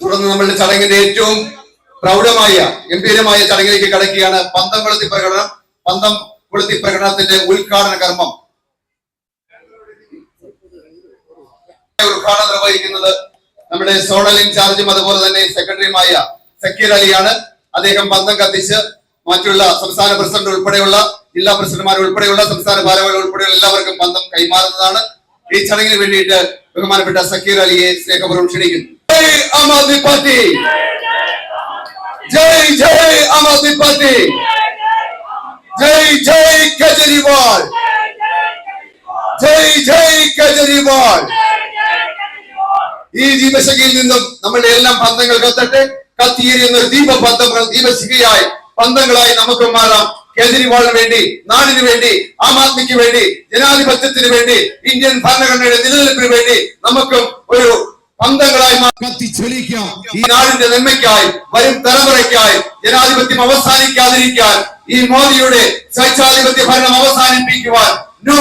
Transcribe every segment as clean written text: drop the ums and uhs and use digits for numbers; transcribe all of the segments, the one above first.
തുടർന്ന് നമ്മളുടെ ചടങ്ങിന്റെ ഏറ്റവും പ്രൗഢമായ ഗംഭീരമായ ചടങ്ങിലേക്ക് കടക്കുകയാണ്. പന്തം കൊളുത്തി പ്രകടനത്തിന്റെ ഉദ്ഘാടന കർമ്മം ഉദ്ഘാടനം നിർവഹിക്കുന്നത് നമ്മുടെ സോണൽ ഇൻചാർജും അതുപോലെ തന്നെ സെക്രട്ടറിയുമായ സക്കീർ അലിയാണ്. അദ്ദേഹം പന്തം കത്തിച്ച് മറ്റുള്ള സംസ്ഥാന പ്രസിഡന്റ് ഉൾപ്പെടെയുള്ള ജില്ലാ പ്രസിഡന്റുമാർ ഉൾപ്പെടെയുള്ള സംസ്ഥാന ഭാരവാഹികൾ ഉൾപ്പെടെയുള്ള എല്ലാവർക്കും പന്തം കൈമാറുന്നതാണ്. ഈ ചടങ്ങിന് വേണ്ടിയിട്ട് ബഹുമാനപ്പെട്ട സക്കീർ അലിയെ സ്നേഹപൂർവ്വം ക്ഷണിക്കുന്നു. ജയ് ആം ആദ്മി പാർട്ടി, ജയ് ജയ് ആം ആദ്മി പാർട്ടി, ജയ് ജയ് കേജ്രിവാൾ, ജയ് ജയ് കേജ്രിവാൾ. ഈ ദീപശിഖയിൽ നിന്നും നമ്മളുടെ എല്ലാം പന്തങ്ങൾ കത്തട്ടെ. കത്തിയേറിയുന്ന ഒരു ദീപശിഖയായി പന്തങ്ങളായി നമുക്ക് മാറാം. കേജ്രിവാളിന് വേണ്ടി, നാടിന് വേണ്ടി, ആം ആദ്മിക്ക് വേണ്ടി, ജനാധിപത്യത്തിന് വേണ്ടി, ഇന്ത്യൻ ഭരണഘടനയുടെ നിലനിൽപ്പിന് വേണ്ടി നമുക്കും ഒരു പന്തങ്ങളായി കത്തിച്ചൊലിക്കാം. ഈ നാടിന്റെ നന്മയ്ക്കായി, വരും തലമുറയ്ക്കായി, ജനാധിപത്യം അവസാനിക്കാതിരിക്കാൻ, ഈ മോദിയുടെ സ്വേച്ഛാധിപത്യ ഭരണം അവസാനിപ്പിക്കുവാൻ നോ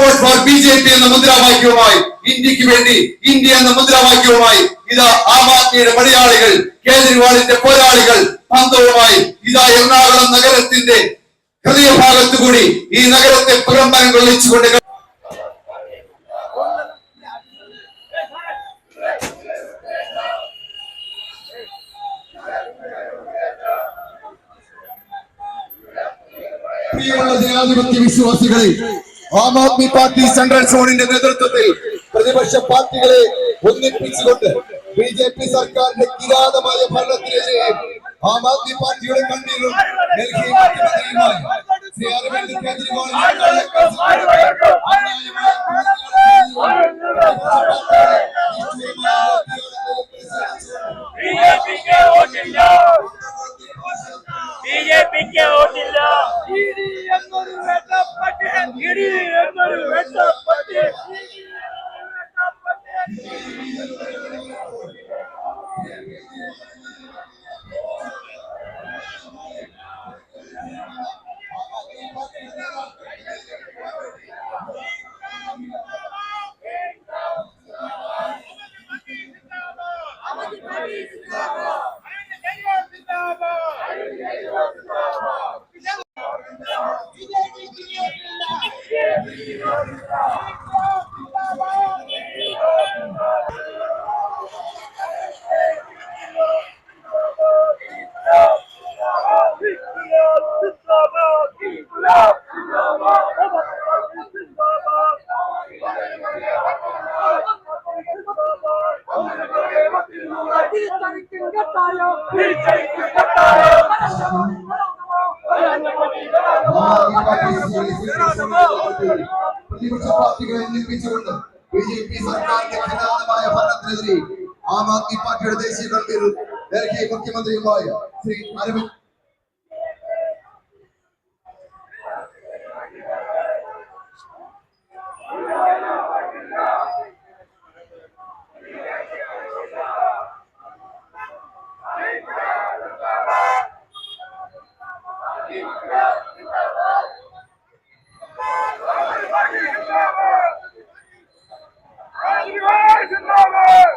വോട്ട് ഫോർ BJP എന്ന മുദ്രാവാക്യവുമായി, ഇന്ത്യക്ക് വേണ്ടി ഇന്ത്യ എന്ന മുദ്രാവാക്യവുമായി ഇതാ ആം ആദ്മിയുടെ പടയാളികൾ, കേജ്രിവാളിന്റെ പോരാളികൾ പന്തവുമായി ഇതാ എറണാകുളം നഗരത്തിന്റെ ഹൃദയഭാഗത്തുകൂടി ഈ നഗരത്തെ പുറംബരം കൊള്ളിച്ചുകൊണ്ട് പ്രിയമുള്ള ജനാധിപത്യ വിശ്വാസികളെ, ആം ആദ്മി പാർട്ടി സെൻട്രൽ സോണിന്റെ നേതൃത്വത്തിൽ പ്രതിപക്ഷ പാർട്ടികളെ ഒന്നിപ്പിച്ചുകൊണ്ട് BJP സർക്കാരിന്റെ കിരാതമായ ഭരണത്തിനെതിരെ ആം ആദ്മി പാർട്ടിയുടെ കണ്ണീരും ഡൽഹി മുഖ്യമന്ത്രിയുമായി ശ്രീ അരവിന്ദ് കേജ്രിവാളിന്റെ പ്രതിപക്ഷ പാർട്ടികളെ ഒന്നിപ്പിച്ചുകൊണ്ട് BJP സർക്കാരിന്റെ കിരാതമായ ഭരണത്തിനെതിരെ ആം ആദ്മി പാർട്ടിയുടെ ദേശീയ കൺവീനറും ഡൽഹി മുഖ്യമന്ത്രിയുമായ ശ്രീ അരവിന്ദ് Zindabad!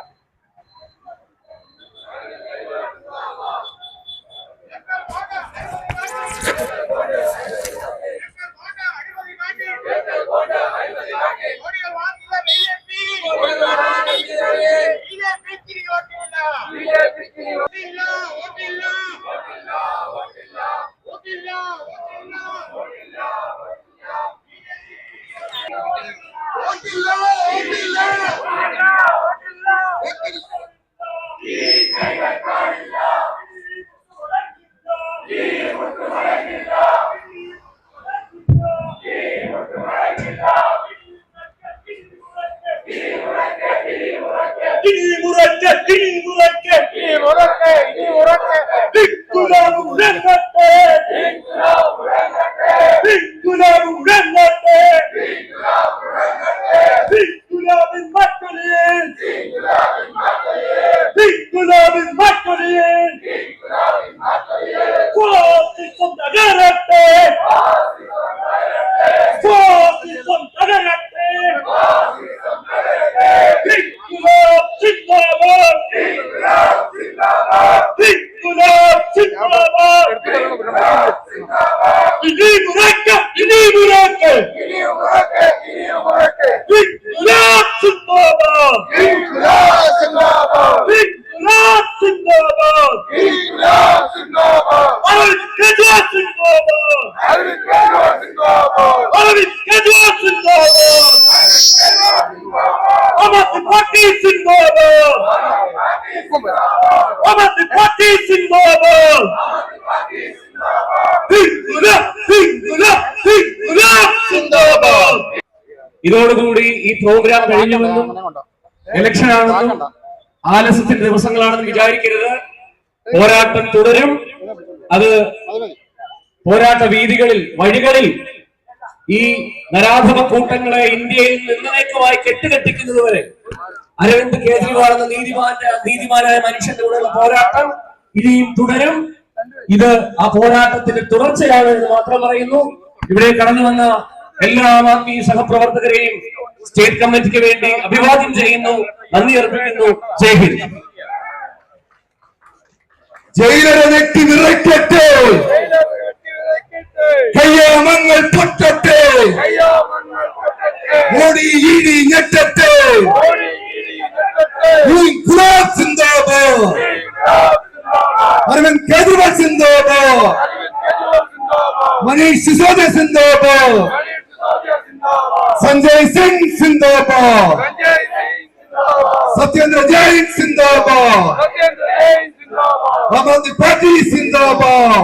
ആം ആദ്മി പാർട്ടി സിന്ദാബാദ്. സിന്ദാബാദ്. ഇതോടുകൂടി ഈ പ്രോഗ്രാം കഴിഞ്ഞുവെന്നും ഇലക്ഷൻ ആണെന്നും ആലസ്യത്തിന്റെ ദിവസങ്ങളാണെന്ന് വിചാരിക്കരുത്. പോരാട്ടം തുടരും. അത് പോരാട്ട വീതികളിൽ, വഴികളിൽ ഈ നരാധമ കൂട്ടങ്ങളെ ഇന്ത്യയിൽ എന്നേക്കുമായി കെട്ടുകെട്ടിക്കുന്നത് വരെ അരവിന്ദ് കേജ്രിവാൾ എന്ന നീതിമാനായ മനുഷ്യന്റെ കൂടെയുള്ള പോരാട്ടം ഇനിയും തുടരും. ഇത് ആ പോരാട്ടത്തിന്റെ തുടർച്ചയാണ് എന്ന് മാത്രം പറയുന്നു. ഇവിടെ കടന്നു വന്ന എല്ലാ ആം ആദ്മി സഹപ്രവർത്തകരെയും സ്റ്റേറ്റ് കമ്മിറ്റിക്ക് വേണ്ടി അഭിവാദ്യം ചെയ്യുന്നു, നന്ദി അർപ്പിക്കുന്നു. ജയ് ഹിന്ദ്. ജയിലറെ നെറ്റി നിറയ്ക്കട്ടെ, കയ്യാമങ്ങൾ പൊട്ടട്ടെ, മോഡി ഇടി ഞെട്ടട്ടെ. സിന്ദാബാദ്. അരവിന്ദ് കേജ്രിവാൾ സിന്ദാബാദ്. മനീഷ് സിസോദിയ സിന്ദാബാദ്. സഞ്ജയ് സിംഗ് സിന്ദാബാദ്. സത്യേന്ദ്ര ജെയിൻ സിന്ദാബാദ്. ആം ആദ്മി പാർട്ടി സിന്ദാബാദ്.